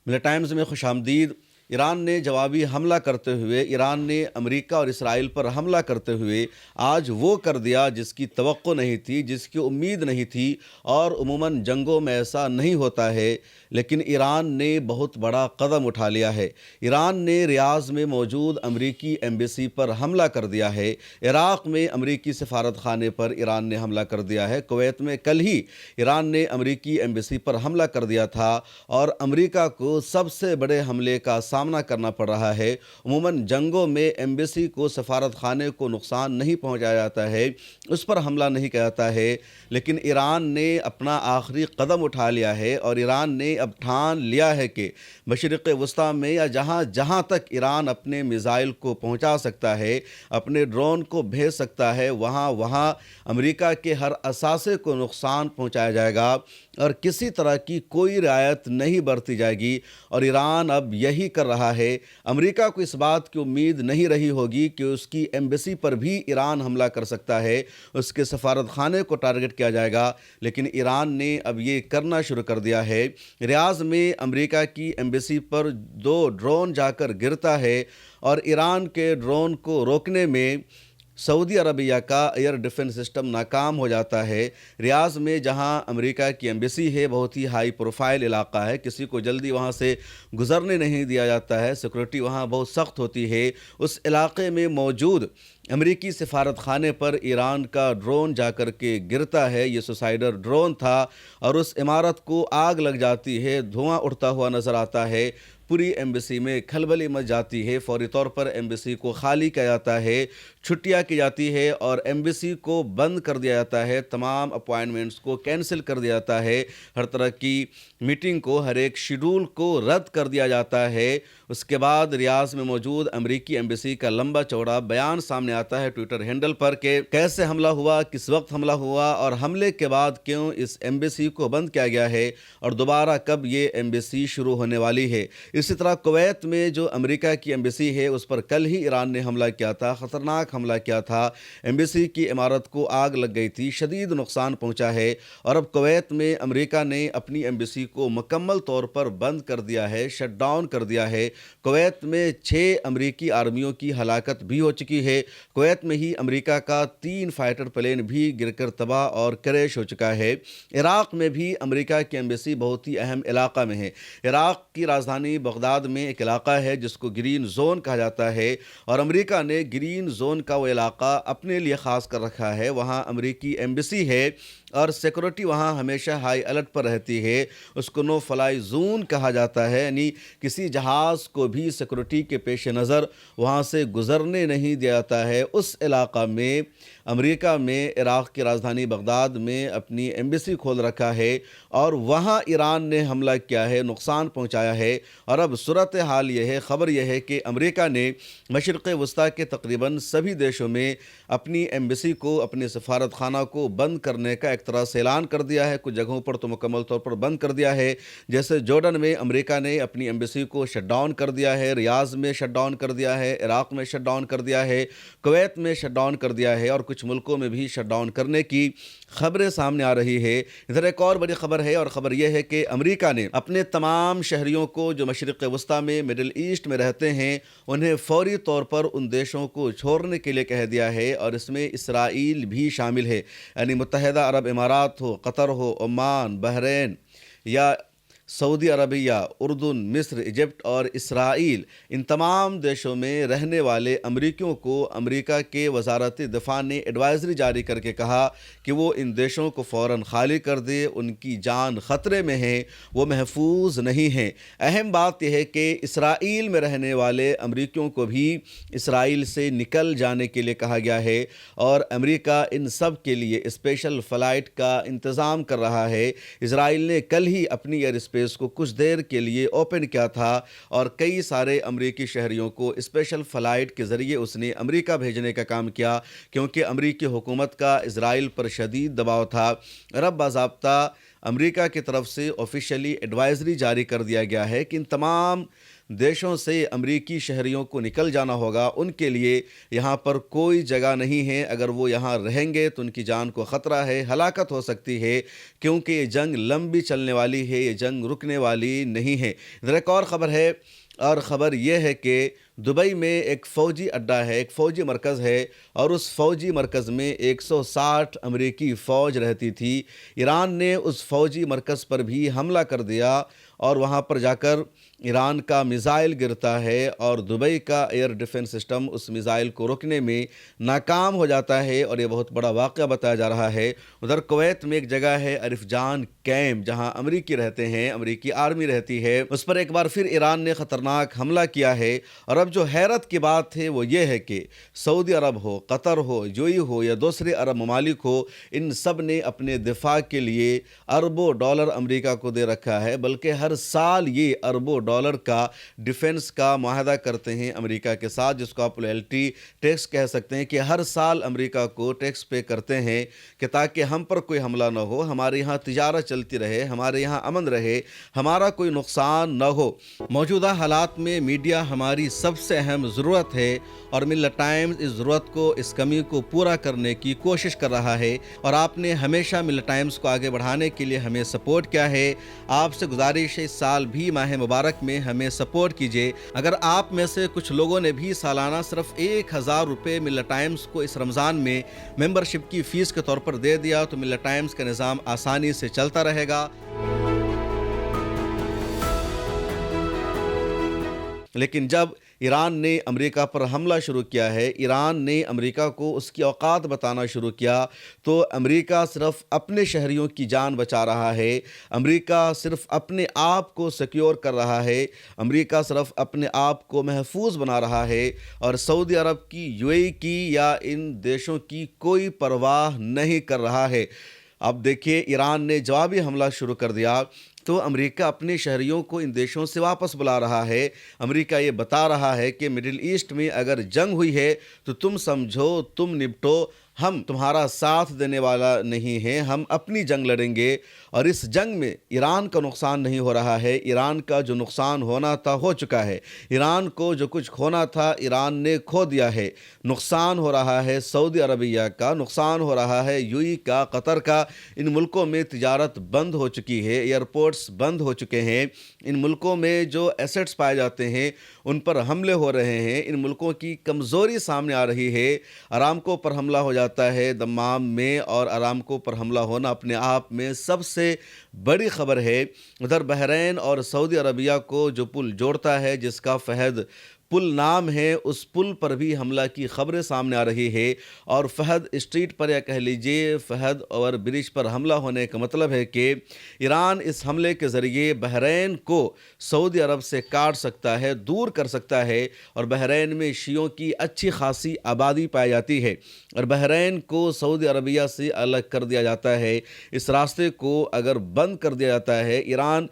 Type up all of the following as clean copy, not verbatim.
ملے ٹائمز میں خوش آمدید۔ ایران نے جوابی حملہ کرتے ہوئے، ایران نے امریکہ اور اسرائیل پر حملہ کرتے ہوئے آج وہ کر دیا جس کی توقع نہیں تھی، جس کی امید نہیں تھی، اور عموماً جنگوں میں ایسا نہیں ہوتا ہے، لیکن ایران نے بہت بڑا قدم اٹھا لیا ہے۔ ایران نے ریاض میں موجود امریکی ایمبیسی پر حملہ کر دیا ہے، عراق میں امریکی سفارت خانے پر ایران نے حملہ کر دیا ہے، کویت میں کل ہی ایران نے امریکی ایمبیسی پر حملہ کر دیا تھا، اور امریکہ کو سب سے بڑے حملے کا سامنا کرنا پڑ رہا ہے۔ عموماً جنگوں میں ایمبیسی کو، سفارت خانے کو نقصان نہیں پہنچایا جاتا ہے، اس پر حملہ نہیں کیا جاتا ہے، لیکن ایران نے اپنا آخری قدم اٹھا لیا ہے، اور ایران نے اب ٹھان لیا ہے کہ مشرق وسطیٰ میں یا جہاں تک ایران اپنے میزائل کو پہنچا سکتا ہے، اپنے ڈرون کو بھیج سکتا ہے، وہاں امریکہ کے ہر اثاثے کو نقصان پہنچایا جائے گا، اور کسی طرح کی کوئی رعایت نہیں برتی جائے گی۔ اور ایران اب یہی کر رہا ہے۔ امریکہ کو اس بات کی امید نہیں رہی ہوگی کہ اس کی ایمبیسی پر بھی ایران حملہ کر سکتا ہے، اس کے سفارت خانے کو ٹارگٹ کیا جائے گا، لیکن ایران نے اب یہ کرنا شروع کر دیا ہے۔ ریاض میں امریکہ کی ایمبیسی پر 2 ڈرون جا کر گرتا ہے، اور ایران کے ڈرون کو روکنے میں سعودی عربیہ کا ایئر ڈیفنس سسٹم ناکام ہو جاتا ہے۔ ریاض میں جہاں امریکہ کی ایمبیسی ہے، بہت ہی ہائی پروفائل علاقہ ہے، کسی کو جلدی وہاں سے گزرنے نہیں دیا جاتا ہے، سیکورٹی وہاں بہت سخت ہوتی ہے۔ اس علاقے میں موجود امریکی سفارت خانے پر ایران کا ڈرون جا کر کے گرتا ہے، یہ سوسائڈر ڈرون تھا، اور اس عمارت کو آگ لگ جاتی ہے، دھواں اڑتا ہوا نظر آتا ہے، پوری ایمبیسی میں کھلبلی مچ جاتی ہے، فوری طور پر ایمبیسی کو خالی کیا جاتا ہے، چھٹیاں کی جاتی ہے، اور ایمبیسی کو بند کر دیا جاتا ہے، تمام اپوائنٹمنٹس کو کینسل کر دیا جاتا ہے، ہر طرح کی میٹنگ کو، ہر ایک شیڈول کو رد کر دیا جاتا ہے۔ اس کے بعد ریاض میں موجود امریکی ایمبیسی کا لمبا چوڑا بیان سامنے آتا ہے ٹویٹر ہینڈل پر کہ کیسے حملہ ہوا، کس وقت حملہ ہوا، اور حملے کے بعد کیوں اس ایمبیسی کو بند کیا گیا ہے، اور دوبارہ کب یہ ایمبیسی شروع ہونے والی ہے۔ اسی طرح کویت میں جو امریکہ کی ایمبیسی ہے، اس پر کل ہی ایران نے حملہ کیا تھا، خطرناک حملہ کیا تھا، ایمبیسی کی عمارت کو آگ لگ گئی تھی، شدید نقصان پہنچا ہے، اور اب کویت میں امریکہ نے اپنی ایمبیسی کو مکمل طور پر بند کر دیا ہے، شٹ ڈاؤن کر دیا ہے۔ کویت میں 6 امریکی آرمیوں کی ہلاکت بھی ہو چکی ہے۔ کویت میں ہی امریکہ کا 3 فائٹر پلین بھی گر کر تباہ اور کریش ہو چکا ہے۔ عراق میں بھی امریکہ کی ایمبیسی بہت ہی اہم علاقہ میں ہے۔ عراق کی راجدھانی بغداد میں ایک علاقہ ہے جس کو گرین زون کہا جاتا ہے، اور امریکہ نے گرین زون کا وہ علاقہ اپنے لیے خاص کر رکھا ہے، وہاں امریکی ایمبیسی ہے، اور سیکورٹی وہاں ہمیشہ ہائی الرٹ پر رہتی ہے۔ اس کو نو فلائی زون کہا جاتا ہے، یعنی کسی جہاز کو بھی سیکورٹی کے پیش نظر وہاں سے گزرنے نہیں دیا جاتا ہے۔ اس علاقہ میں امریکہ میں عراق کی راجدھانی بغداد میں اپنی ایمبیسی کھول رکھا ہے، اور وہاں ایران نے حملہ کیا ہے، نقصان پہنچایا ہے، اور اب صورتحال یہ ہے، خبر یہ ہے کہ امریکہ نے مشرق وسطیٰ کے تقریباً سبھی دیشوں میں اپنی ایمبیسی کو، اپنے سفارت خانہ کو بند کرنے کا ایک طرح سے اعلان کر دیا ہے، کچھ جگہوں پر تو مکمل طور پر بند کر دیا ہے، جیسے جارڈن میں امریکہ نے اپنی ایمبیسی کو شٹ ڈاؤن کر دیا ہے، ریاض میں شٹ ڈاؤن کر دیا ہے، عراق میں شٹ ڈاؤن کر دیا ہے، کویت میں شٹ ڈاؤن کر دیا ہے، اور کچھ ملکوں میں بھی شٹ ڈاؤن کرنے کی خبریں سامنے آ رہی ہے۔ ادھر ایک اور بڑی خبر ہے، اور خبر یہ ہے کہ امریکہ نے اپنے تمام شہریوں کو جو مشرق وسطیٰ میں، مڈل ایسٹ میں رہتے ہیں، انہیں فوری طور پر ان دیشوں کو چھوڑنے کے لیے کہہ دیا ہے، اور اس میں اسرائیل بھی شامل ہے، یعنی متحدہ عرب امارات ہو، قطر ہو، عمان، بحرین یا سعودی عربیہ، اردن، مصر، ایجپٹ اور اسرائیل، ان تمام دیشوں میں رہنے والے امریکیوں کو امریکہ کے وزارت دفاع نے ایڈوائزری جاری کر کے کہا کہ وہ ان دیشوں کو فوراً خالی کر دے، ان کی جان خطرے میں ہے، وہ محفوظ نہیں ہیں۔ اہم بات یہ ہے کہ اسرائیل میں رہنے والے امریکیوں کو بھی اسرائیل سے نکل جانے کے لیے کہا گیا ہے، اور امریکہ ان سب کے لیے اسپیشل فلائٹ کا انتظام کر رہا ہے۔ اسرائیل نے کل ہی اپنی ایئر اسپیس کو کچھ دیر کے لیے اوپن کیا تھا، اور کئی سارے امریکی شہریوں کو اسپیشل فلائٹ کے ذریعے اس نے امریکہ بھیجنے کا کام کیا، کیونکہ امریکی حکومت کا اسرائیل پر شدید دباؤ تھا۔ اور اب باضابطہ امریکہ کی طرف سے آفیشیلی ایڈوائزری جاری کر دیا گیا ہے کہ ان تمام دیشوں سے امریکی شہریوں کو نکل جانا ہوگا، ان کے لیے یہاں پر کوئی جگہ نہیں ہے۔ اگر وہ یہاں رہیں گے تو ان کی جان کو خطرہ ہے، ہلاکت ہو سکتی ہے، کیونکہ یہ جنگ لمبی چلنے والی ہے، یہ جنگ رکنے والی نہیں ہے۔ ادھر ایک اور خبر ہے، اور خبر یہ ہے کہ دبئی میں ایک فوجی اڈہ ہے، ایک فوجی مرکز ہے، اور اس فوجی مرکز میں 160 امریکی فوج رہتی تھی۔ ایران نے اس فوجی مرکز پر بھی حملہ کر دیا، اور وہاں پر جا کر ایران کا میزائل گرتا ہے، اور دبئی کا ایئر ڈیفنس سسٹم اس میزائل کو روکنے میں ناکام ہو جاتا ہے، اور یہ بہت بڑا واقعہ بتایا جا رہا ہے۔ ادھر کویت میں ایک جگہ ہے عرف جان کیمپ، جہاں امریکی رہتے ہیں، امریکی آرمی رہتی ہے، اس پر ایک بار پھر ایران نے خطرناک حملہ کیا ہے۔ اور اب جو حیرت کی بات ہے وہ یہ ہے کہ سعودی عرب ہو، قطر ہو، یو اے ای ہو یا دوسرے عرب ممالک ہو، ان سب نے اپنے دفاع کے لیے اربوں ڈالر امریکہ کو دے رکھا ہے، بلکہ ہر سال یہ اربوں ڈالر کا ڈیفنس کا معاہدہ کرتے ہیں امریکہ کے ساتھ، جس کو آپ لائلٹی ٹیکس کہہ سکتے ہیں، کہ ہر سال امریکہ کو ٹیکس پے کرتے ہیں کہ تاکہ ہم پر کوئی حملہ نہ ہو، ہمارے یہاں تجارت چلتی رہے، ہمارے یہاں امن رہے، ہمارا کوئی نقصان نہ ہو۔ موجودہ حالات میں میڈیا ہماری سب سے اہم ضرورت ہے، اور ملت ٹائمز اس ضرورت کو، اس کمی کو پورا کرنے کی کوشش کر رہا ہے، اور آپ نے ہمیشہ ملت ٹائمز کو آگے بڑھانے کے لیے ہمیں سپورٹ کیا ہے۔ آپ سے گزارش ہے اس سال بھی ماہ مبارک میں ہمیں سپورٹ کیجیے۔ اگر آپ میں سے کچھ لوگوں نے بھی سالانہ صرف 1000 روپے ملت ٹائمز کو اس رمضان میں ممبرشپ کی فیس کے طور پر دے دیا تو ملت ٹائمز کا نظام آسانی سے چلتا رہے گا۔ لیکن جب ایران نے امریکہ پر حملہ شروع کیا ہے، ایران نے امریکہ کو اس کی اوقات بتانا شروع کیا، تو امریکہ صرف اپنے شہریوں کی جان بچا رہا ہے، امریکہ صرف اپنے آپ کو سیکیور کر رہا ہے، امریکہ صرف اپنے آپ کو محفوظ بنا رہا ہے، اور سعودی عرب کی، یو اے ای کی یا ان دیشوں کی کوئی پرواہ نہیں کر رہا ہے۔ اب دیکھیے، ایران نے جوابی حملہ شروع کر دیا تو امریکہ اپنے شہریوں کو ان دیشوں سے واپس بلا رہا ہے۔ امریکہ یہ بتا رہا ہے کہ مڈل ایسٹ میں اگر جنگ ہوئی ہے تو تم سمجھو، تم نپٹو، ہم تمہارا ساتھ دینے والا نہیں ہیں، ہم اپنی جنگ لڑیں گے۔ اور اس جنگ میں ایران کا نقصان نہیں ہو رہا ہے، ایران کا جو نقصان ہونا تھا ہو چکا ہے، ایران کو جو کچھ کھونا تھا ایران نے کھو دیا ہے۔ نقصان ہو رہا ہے سعودی عربیہ کا، نقصان ہو رہا ہے یو اے ای کا، قطر کا۔ ان ملکوں میں تجارت بند ہو چکی ہے، ایئرپورٹس بند ہو چکے ہیں، ان ملکوں میں جو ایسٹس پائے جاتے ہیں ان پر حملے ہو رہے ہیں، ان ملکوں کی کمزوری سامنے آ رہی ہے۔ ارامکو پر حملہ ہو جاتا ہے دمام میں، اور ارامکو پر حملہ ہونا اپنے آپ میں سب سے بڑی خبر ہے۔ ادھر بحرین اور سعودی عربیہ کو جو پل جوڑتا ہے، جس کا فہد پل نام ہے، اس پل پر بھی حملہ کی خبریں سامنے آ رہی ہے، اور فہد اسٹریٹ پر، یا کہہ لیجئے فہد اور برج پر حملہ ہونے کا مطلب ہے کہ ایران اس حملے کے ذریعے بحرین کو سعودی عرب سے کاٹ سکتا ہے، دور کر سکتا ہے، اور بحرین میں شیعوں کی اچھی خاصی آبادی پائی جاتی ہے، اور بحرین کو سعودی عربیہ سے الگ کر دیا جاتا ہے۔ اس راستے کو اگر بند کر دیا جاتا ہے، ایران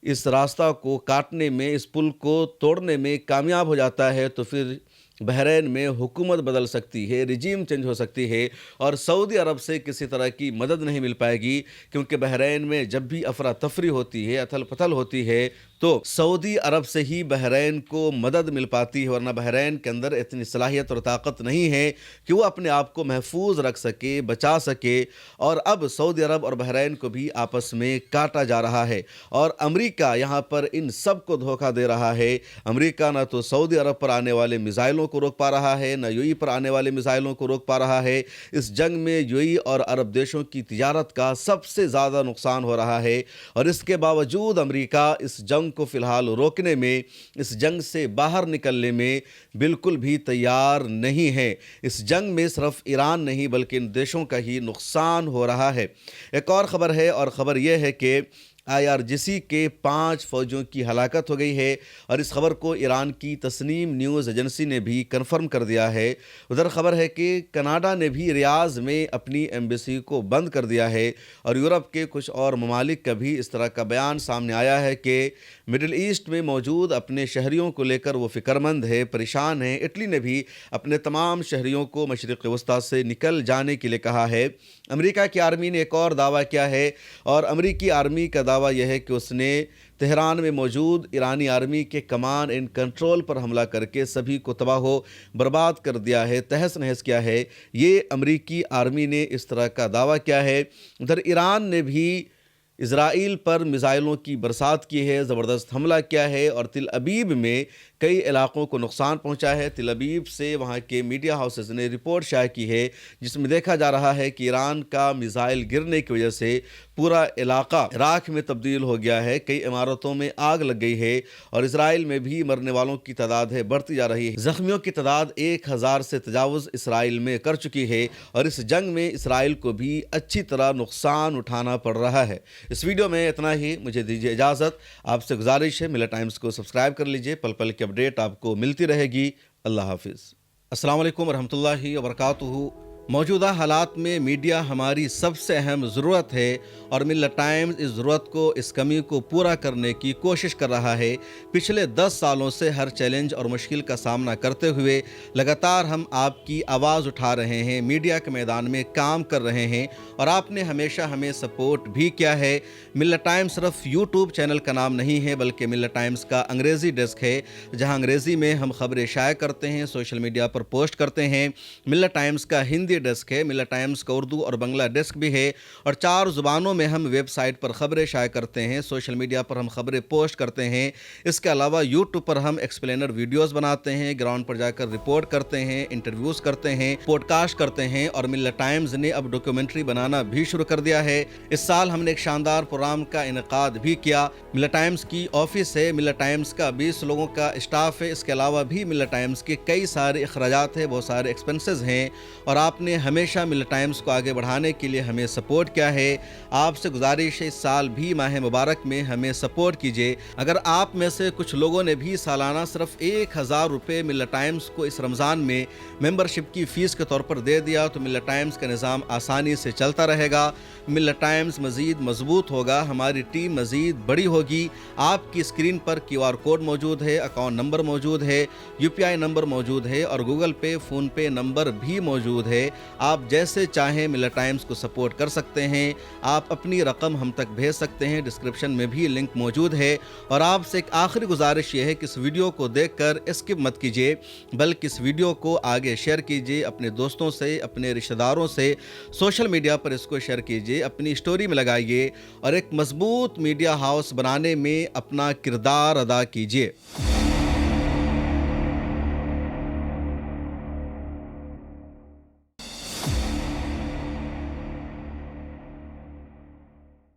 اس راستہ کو کاٹنے میں، اس پل کو توڑنے میں کامیاب ہو جاتا ہے، تو پھر بحرین میں حکومت بدل سکتی ہے، رجیم چینج ہو سکتی ہے، اور سعودی عرب سے کسی طرح کی مدد نہیں مل پائے گی، کیونکہ بحرین میں جب بھی افراتفری ہوتی ہے، اتھل پتھل ہوتی ہے، تو سعودی عرب سے ہی بحرین کو مدد مل پاتی ہے، ورنہ بحرین کے اندر اتنی صلاحیت اور طاقت نہیں ہے کہ وہ اپنے آپ کو محفوظ رکھ سکے، بچا سکے۔ اور اب سعودی عرب اور بحرین کو بھی آپس میں کاٹا جا رہا ہے، اور امریکہ یہاں پر ان سب کو دھوکہ دے رہا ہے۔ امریکہ نہ تو سعودی عرب پر آنے والے میزائلوں کو روک پا رہا ہے، نہ یو اے ای پر آنے والے میزائلوں کو روک پا رہا ہے۔ اس جنگ میں یو اے ای اور عرب دیشوں کی تجارت کا سب سے زیادہ نقصان ہو رہا ہے، اور اس کے باوجود امریکہ اس جنگ کو فی الحال روکنے میں، اس جنگ سے باہر نکلنے میں بالکل بھی تیار نہیں ہے۔ اس جنگ میں صرف ایران نہیں بلکہ ان دیشوں کا ہی نقصان ہو رہا ہے۔ ایک اور خبر ہے، اور خبر یہ ہے کہ IRGC کے 5 فوجیوں کی ہلاکت ہو گئی ہے، اور اس خبر کو ایران کی تسنیم نیوز ایجنسی نے بھی کنفرم کر دیا ہے۔ ادھر خبر ہے کہ کینیڈا نے بھی ریاض میں اپنی ایمبیسی کو بند کر دیا ہے، اور یورپ کے کچھ اور ممالک کا بھی اس طرح کا بیان سامنے آیا ہے کہ مڈل ایسٹ میں موجود اپنے شہریوں کو لے کر وہ فکرمند ہے، پریشان ہے۔ اٹلی نے بھی اپنے تمام شہریوں کو مشرق وسطیٰ سے نکل جانے کے لیے کہا ہے۔ امریکہ کی آرمی نے ایک اور دعویٰ کیا ہے، اور امریکی آرمی کا دعویٰ دعویٰ یہ ہے کہ اس نے تہران میں موجود ایرانی آرمی کے کمانڈ اینڈ کنٹرول پر حملہ کر کے سبھی کو تباہ و برباد کر دیا ہے، تہس نہس کیا ہے۔ یہ امریکی آرمی نے اس طرح کا دعویٰ کیا ہے۔ ادھر ایران نے بھی اسرائیل پر میزائلوں کی برسات کی ہے، زبردست حملہ کیا ہے اور تل ابیب میں کئی علاقوں کو نقصان پہنچا ہے۔ تل ابیب سے وہاں کے میڈیا ہاؤسز نے رپورٹ شائع کی ہے جس میں دیکھا جا رہا ہے کہ ایران کا میزائل گرنے کی وجہ سے پورا علاقہ راکھ میں تبدیل ہو گیا ہے، کئی عمارتوں میں آگ لگ گئی ہے اور اسرائیل میں بھی مرنے والوں کی تعداد ہے بڑھتی جا رہی ہے۔ زخمیوں کی تعداد 1000 سے تجاوز اسرائیل میں کر چکی ہے اور اس جنگ میں اسرائیل کو بھی اچھی طرح نقصان اٹھانا پڑ رہا ہے۔ اس ویڈیو میں اتنا ہی، مجھے دیجیے اجازت۔ آپ سے گزارش ہے ملت ٹائمز کو سبسکرائب کر لیجئے، پل پل کی اپڈیٹ آپ کو ملتی رہے گی۔ اللہ حافظ۔ السلام علیکم ورحمۃ اللہ وبرکاتہ۔ موجودہ حالات میں میڈیا ہماری سب سے اہم ضرورت ہے اور ملت ٹائمز اس ضرورت کو، اس کمی کو پورا کرنے کی کوشش کر رہا ہے۔ پچھلے 10 سالوں سے ہر چیلنج اور مشکل کا سامنا کرتے ہوئے لگاتار ہم آپ کی آواز اٹھا رہے ہیں، میڈیا کے میدان میں کام کر رہے ہیں اور آپ نے ہمیشہ ہمیں سپورٹ بھی کیا ہے۔ ملت ٹائمز صرف یوٹیوب چینل کا نام نہیں ہے بلکہ ملت ٹائمز کا انگریزی ڈیسک ہے، جہاں انگریزی میں ہم خبریں شائع کرتے ہیں، سوشل میڈیا پر پوسٹ کرتے ہیں۔ ملت ٹائمز کا ہندی ڈیسک ہے، ملت ٹائمز کا اردو اور بنگلہ ڈیسک بھی ہے اور 4 زبانوں میں ہم ویب سائٹ پر خبریں شائع کرتے ہیں، سوشل میڈیا پر ہم خبریں پوسٹ کرتے ہیں۔ اس کے علاوہ یوٹیوب پر ہم ایکسپلینر ویڈیوز بناتے ہیں، گراؤنڈ پر جا کر رپورٹ کرتے ہیں، انٹرویوز کرتے ہیں، پوڈ کاسٹ کرتے ہیں اور ملت ٹائمز نے اب ڈاکیومنٹری بنانا بھی شروع کر دیا ہے۔ اس سال ہم نے ایک شاندار پروگرام کا انعقاد بھی کیا۔ ملت ٹائمز کی آفس ہے، ملت ٹائمز کا 20 لوگوں کا اسٹاف ہے، اس کے علاوہ بھی ملت ٹائمز کے کئی سارے اخراجات ہیں، بہت سارے ایکسپنسز ہیں اور آپ نے ہمیشہ ملت ٹائمز کو آگے بڑھانے کے لیے ہمیں سپورٹ کیا ہے۔ آپ سے گزارش ہے اس سال بھی ماہ مبارک میں ہمیں سپورٹ کیجئے۔ اگر آپ میں سے کچھ لوگوں نے بھی سالانہ صرف 1000 روپے ملت ٹائمز کو اس رمضان میں ممبرشپ کی فیس کے طور پر دے دیا تو ملت ٹائمز کا نظام آسانی سے چلتا رہے گا، ملت ٹائمز مزید مضبوط ہوگا، ہماری ٹیم مزید بڑی ہوگی۔ آپ کی اسکرین پر QR کوڈ موجود ہے، اکاؤنٹ نمبر موجود ہے، UPI نمبر موجود ہے اور گوگل پے، فون پے نمبر بھی موجود ہے۔ آپ جیسے چاہیں ملت ٹائمز کو سپورٹ کر سکتے ہیں، آپ اپنی رقم ہم تک بھیج سکتے ہیں، ڈسکرپشن میں بھی لنک موجود ہے۔ اور آپ سے ایک آخری گزارش یہ ہے کہ اس ویڈیو کو دیکھ کر اسکپ مت کیجیے بلکہ اس ویڈیو کو آگے شیئر کیجیے اپنے دوستوں سے، اپنے رشتہ داروں سے، سوشل میڈیا پر اس کو شیئر کیجیے، اپنی اسٹوری میں لگائیے اور ایک مضبوط میڈیا ہاؤس بنانے میں اپنا کردار ادا کیجیے۔